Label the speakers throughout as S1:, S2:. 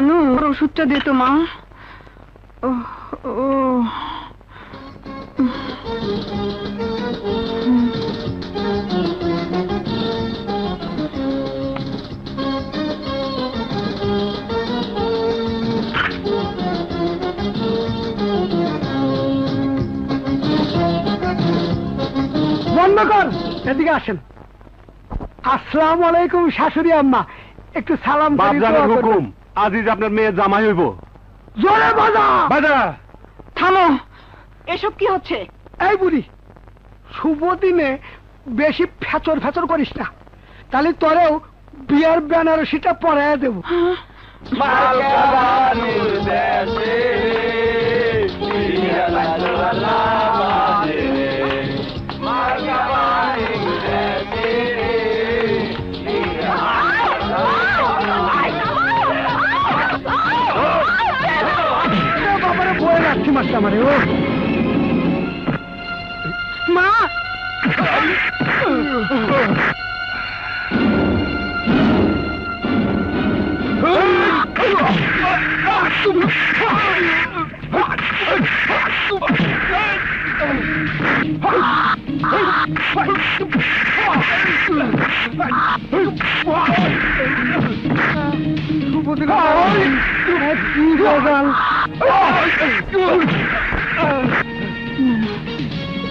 S1: কানু ওষুধটা দে তো মা। ও ও
S2: বন্ধ কর, এদিকে আসেন। আসসালামু আলাইকুম শাশুড়ি আম্মা, একটু সালাম করি।
S3: বাপজানের হুকুম, আজিজ আপনার মেয়ের জামাই হইব।
S2: জোরে বাজা
S3: বাজা।
S1: থামো, এসব কি হচ্ছে?
S2: এই বুড়ি, শুভ দিনে বেশি ফেচর ফেচর করিস না, তাহলে তোরেও বিয়ার বেনারসিটা পরাইয়া দেব। বাবারে বয়ে রাখছি মাসটা আমারে। ও মা,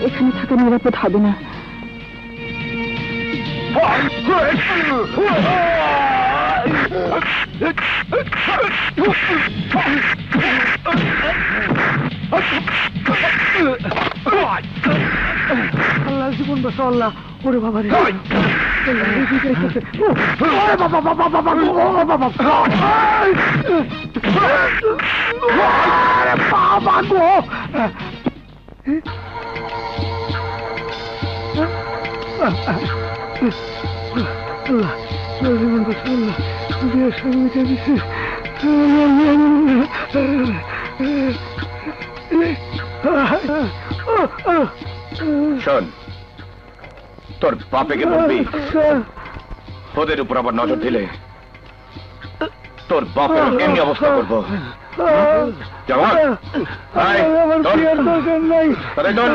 S1: এখানে থাকা নিরাপদ হবে না।
S2: আল্লাহ জীবন বাঁচা আল্লাহ। ওরে বাবা রে, বাবা বাবা বাবা বাবা গো। আল্লাহ জীবন বাঁচা আল্লাহ। বিয়ের সঙ্গে মিটে দিছে।
S4: শোন, তোর বাপেকে বলবি ওদের উপর আবার নজর দিলে তোর বাপের এমনি অবস্থা করবো। জওয়ান, আয়, তোর
S2: নাই।
S4: তাহলে তোর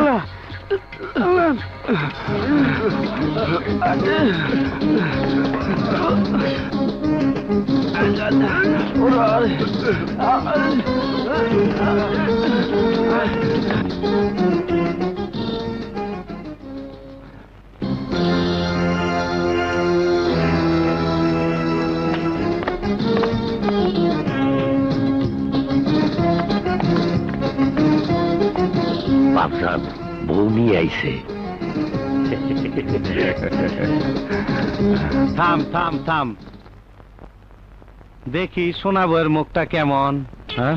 S5: বাপসাব বউ নিয়ে আইছে।
S3: থাম থাম থাম, দেখি সোনা বউয়ের মুখটা কেমন। হ্যাঁ,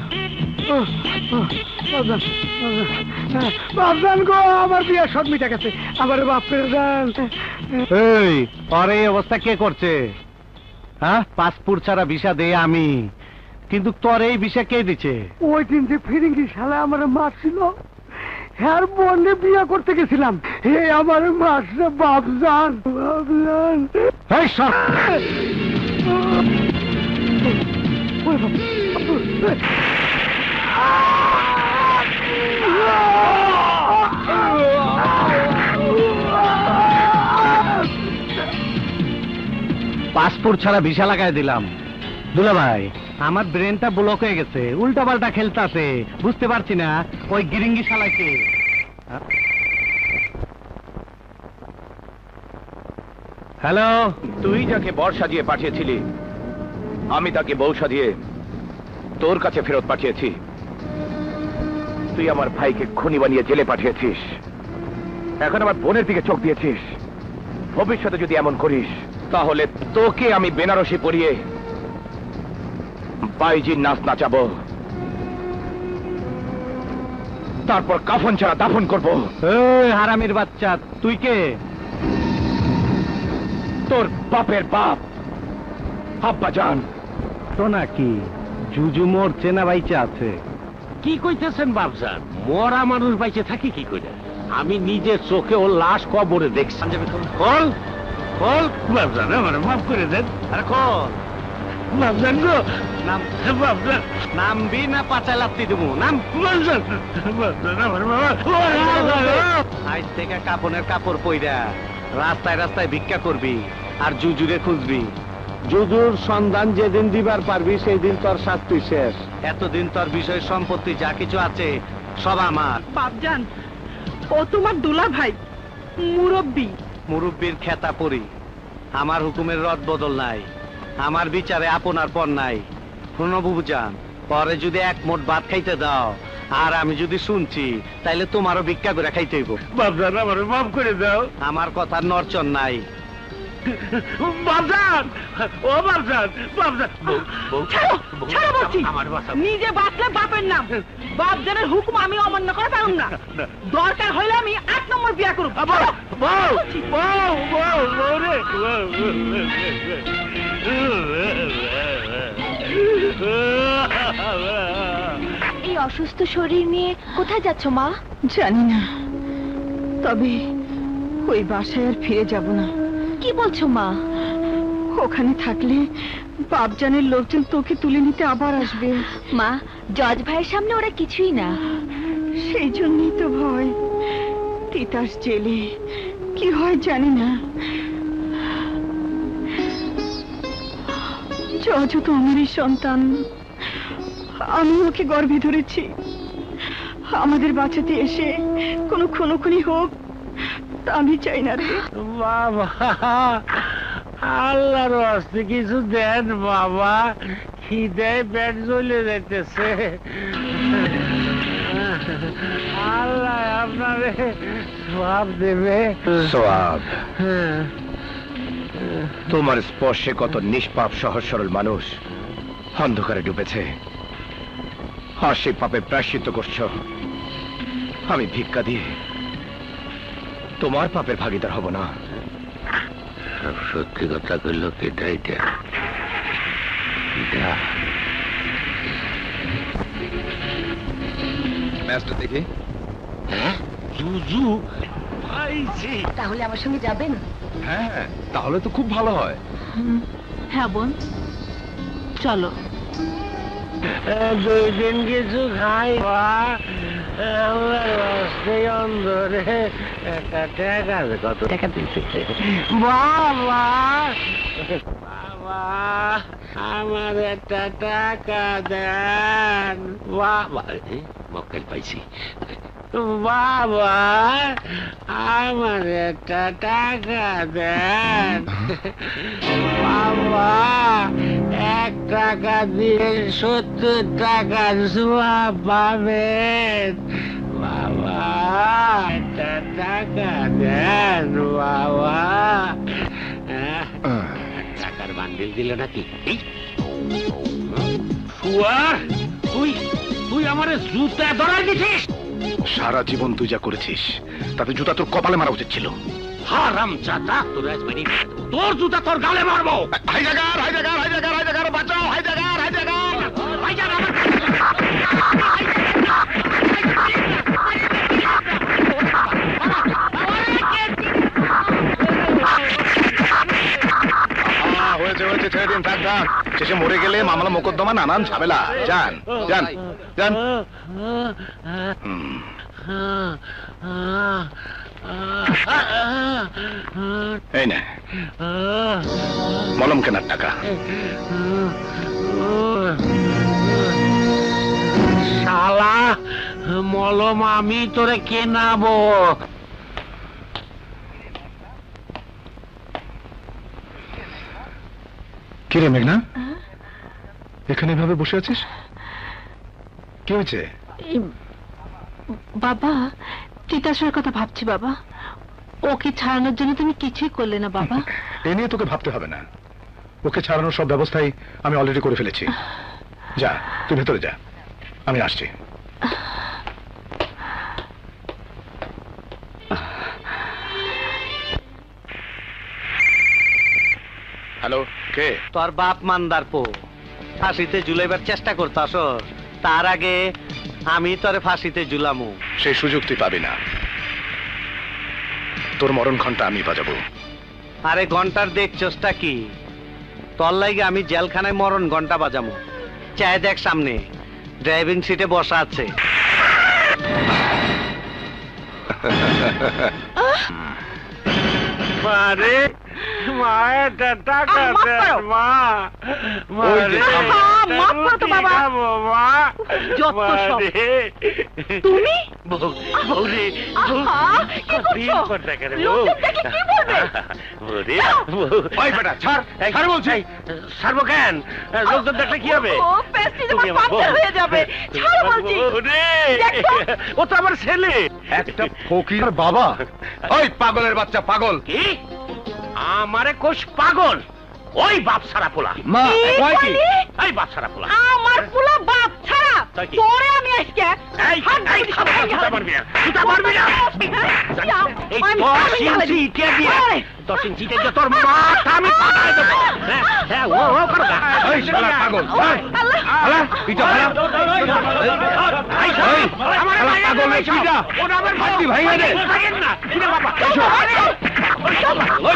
S2: বাপজান গো, আমার বিয়ের সব মিটে গেছে। আমার বাপের জান।
S3: এই আর এই অবস্থা কে করছে? হ্যাঁ, পাসপোর্ট ছাড়া ভিসা দে আমি, কিন্তু তোর এই ভিসা কে দিচ্ছে?
S2: ওই দিন যে ফিরিঙ্গি শালা আমার মারছিল, হ্যার বন্ধে বিয়ে করতে গেছিলাম, হে আমার মারছে বাপজান। বাপজান
S3: এই সব পাসপোর্ট ছাড়া ভিসা লাগাই দিলাম। দুলা ভাই, আমার ব্রেনটা ব্লক হয়ে গেছে, উল্টা পাল্টা খেলতেছে, বুঝতে পারছি না ওই গিরিঙ্গি শালাকে। হ্যালো,
S4: তুই যাকে বর সাজিয়ে পাঠিয়েছিলি আমি তাকে বউ সাজিয়ে তোর কাছে ফেরত পাঠিয়েছি। তুই আমার ভাইকে খুনি বানিয়ে জেলে পাঠিয়েছিস, এখন আমার বোনের দিকে চোখ দিয়েছিস। ভবিষ্যতে যদি এমন করিস তাহলে তোকে আমি বেনারসি পরিয়ে বাইজির নাচ নাচাবো, তারপর কাফন ছাড়া দাফন করবো।
S3: এই হারামির বাচ্চা, তুই কে?
S4: তোর বাপের বাপ, আব্বাজান।
S3: তো নাকি জুজু মোর চেনা বাইচা আছে?
S5: কি কইতেছেন বাপসাব? মরা মানুষ বাইচে থাকি কি করে? আমি নিজের চোখে ওর লাশ কবরে দেখছি। কল কল বাপসাব, আমার মাফ করে দেন। আরে কল বাবজান গো,
S3: নাম
S5: বাবজান,
S3: নামবি না পাচায় লাত্তি দেবো? নাম।
S5: বাবজান, বাবজান, আমার বাবা।
S3: আজ থেকে কাপনের কাপড় পইরা রাস্তায় রাস্তায় ভিক্ষা করবি আর জুজুরে খুঁজবি। জুজুর সন্ধান যেদিন দিবার পারবি সেই দিন তোর শাস্তি শেষ। এতদিন তোর বিষয় সম্পত্তি যা কিছু আছে সব আমার।
S1: বাপজান, ও তোমার দুলা ভাই, মুরব্বী।
S3: মুরব্বীর খেতা পরি, আমার হুকুমের রদ বদল নাই, আমার বিচারে আপনার পর নাই। শোনো বুবুজান, পরে যদি এক মোট ভাত খাইতে দাও আর আমি যদি শুনছি তাইলে তোমারও ভিক্ষা করে খাইতে হইব।
S5: বাবজান, আমার মাফ করে দাও।
S3: আমার কথার নড়চড় নাই।
S5: বাবজান, ও বাবজান, বাবজান।
S1: ছাড়ো, ছাড়ো বলছি।
S5: আমার বাসা।
S1: নিজে বাঁচলে বাপের নাম, বাপজানের হুকুম আমি অমান্য করে পারুম না। দরকার হইলে আমি 8 নম্বর বিয়া করব।
S5: বউ, বউ, বউ, বউ, বউ রে,
S6: এই অসুস্থ শরীর নিয়ে কোথায় যাচ্ছ মা?
S1: জানি না, তবে ওই বাসায় আর ফিরে যাব না।
S6: কি বলছো মা?
S1: ওখানে থাকলে বাপজানের লোকজন তোকে তুলে নিতে আবার আসবে।
S6: মা, জজ ভাইয়ের সামনে ওরা কিছুই না।
S1: সেই জন্যই তো ভয়। তিতাস জেলে কি হয় জানি না। জজও তো আমারই সন্তান, আমি ওকে গর্ভে ধরেছি। আমাদের বাঁচাতে এসে কোনো খুনোখুনি হোক তা আমি চাই না রে।
S5: বাবা, আল্লাহর হস্তে কিছু দেন বাবা, খিদে পেট জ্বলে যাইতেছে। আল্লাহ আপনারে সওয়াব দেবে।
S4: সওয়াব? তোমার স্পর্শে কত নিষ্পাপ সহজ সরল মানুষ অন্ধকারে ডুবেছে, আর সেই পাপে প্রায়শ্চিত্ত করছো। আমি ভিক্ষা দিয়ে তোমার পাপের ভাগীদার হব না।
S5: সত্যি কথা কইল কেটা এটা?
S4: ম্যাচটা দেখি।
S5: জুজু পাইছি।
S6: তাহলে আমার সঙ্গে যাবেন?
S4: হ্যাঁ, তাহলে তো খুব ভালো হয়।
S1: হ্যাঁ বোন, চলো।
S5: দুই দিন কিছু খাই আল্লাহর হস্তে অন্ধরে একটা টাকা আছে। কত টাকা দিতে? বাবা, বাবা, আমার একটা টাকা দেন বাবা। মক্কেল পাইছি। বাবা, আমার একটা টাকা দেন বাবা। 1 টাকা দিয়ে 70 টাকার সোয়াব পাবেন বাবা। একটা টাকা দেন বাবা। টাকার বান্ডিল দিল নাকি? শুয়ার, তুই আমার জুতা ধরাই দিছিস।
S4: সারা জীবন তুই যা করেছিস তাতে জুতা তোর কপালে মারা উচিত ছিল।
S5: হারাম জাদা, তোর জুতা তোর গালে মারবো।
S4: হাইজাগার, হাইজাগার, হাইজাগার, হাইজাগার, বাঁচাও, হাইজাগার, হাইজাগার। হয়েছে হয়েছে, ছেড়ে দিন, থাক থাক। শেষে মরে গেলে মামলা মোকদ্দমা নানান ঝামেলা। যান যান যান। এই না মলম কেনার টাকা।
S5: শালা, মলম আমি তোরে কেনাবো।
S4: কিরে মেঘনা, এখানে এভাবে বসে আছিস? কি হয়েছে?
S1: বাবা, তিতাসের কথা ভাবছি বাবা। ওকে ছাড়ানোর জন্য তুমি কিছুই করলে না বাবা।
S4: এ নিয়ে তোকে ভাবতে হবে না, ওকে ছাড়ানোর সব ব্যবস্থাই আমি অলরেডি করে ফেলেছি। যা, তুই ভেতরে যা, আমি আসছি। হ্যালো, কে?
S3: তোর বাপ মান্দার পো ফাঁসিতে ঝুলাইবার চেষ্টা করতাস, তার আগে আমি তোরে ফাঁসিতে ঝুলামু।
S4: সেই সুযোগ তুই পাবি না, তোর মরণ ঘন্টা আমি বাজাবো।
S3: আরে ঘন্টার দেখছসটা কি? তোর লাগে আমি জেলখানায় মরণ ঘন্টা বাজামো। চায় দেখ সামনে ড্রাইভিং সিটে বসা আছে।
S5: মারে মা এটা টাকা দেন মা। মারে
S1: মাফ করো তো বাবা।
S5: মা
S1: যত সব।
S5: মারে
S1: তুমি
S5: বৌরে
S1: কি করছো? লোকজন দেখলে কি বলবে?
S5: বৌরে
S4: ওই বেটা ছাড় ছাড় বলছি।
S5: ছাড়বো কেন? লোকজন দেখলে কি হবে?
S1: ও পেস্টিজ আমার পাগল হয়ে যাবে। ছাড়ো বলছি।
S5: বৌরে
S1: দেখো।
S5: ও তো আমার ছেলে।
S4: একটা ফকির বাবা। ওই পাগলের বাচ্চা পাগল।
S5: কি আমারে কোষ পাগল? ওই বাপ ছাড়া পোলা।
S4: মা
S1: কি
S4: কয় কি?
S1: বলি?
S5: এই বাপ ছাড়া পোলা।
S1: আমার পুলা বাপ ছাড়া
S5: তাই কি?
S1: তোরে আমি আজকে
S5: এই এই তুই পারবি না। তুই পারবি না। এই 10 ইঞ্চি ইটে দিয়ে 10 ইঞ্চি ইটে দিয়ে তোর মাথা আমি ফাটাই দেবো। হ্যাঁ ও করো না।
S4: ওই শালা পাগল।
S1: আল্লাহ
S4: হালা পিটা হালা।
S5: এই আমার
S4: শালা পাগল এই পিটা।
S5: ওটা আমার
S4: হাতি ভাঙে দে।
S5: ভাঙেন না। কিরে বাবা।
S1: আল্লাহ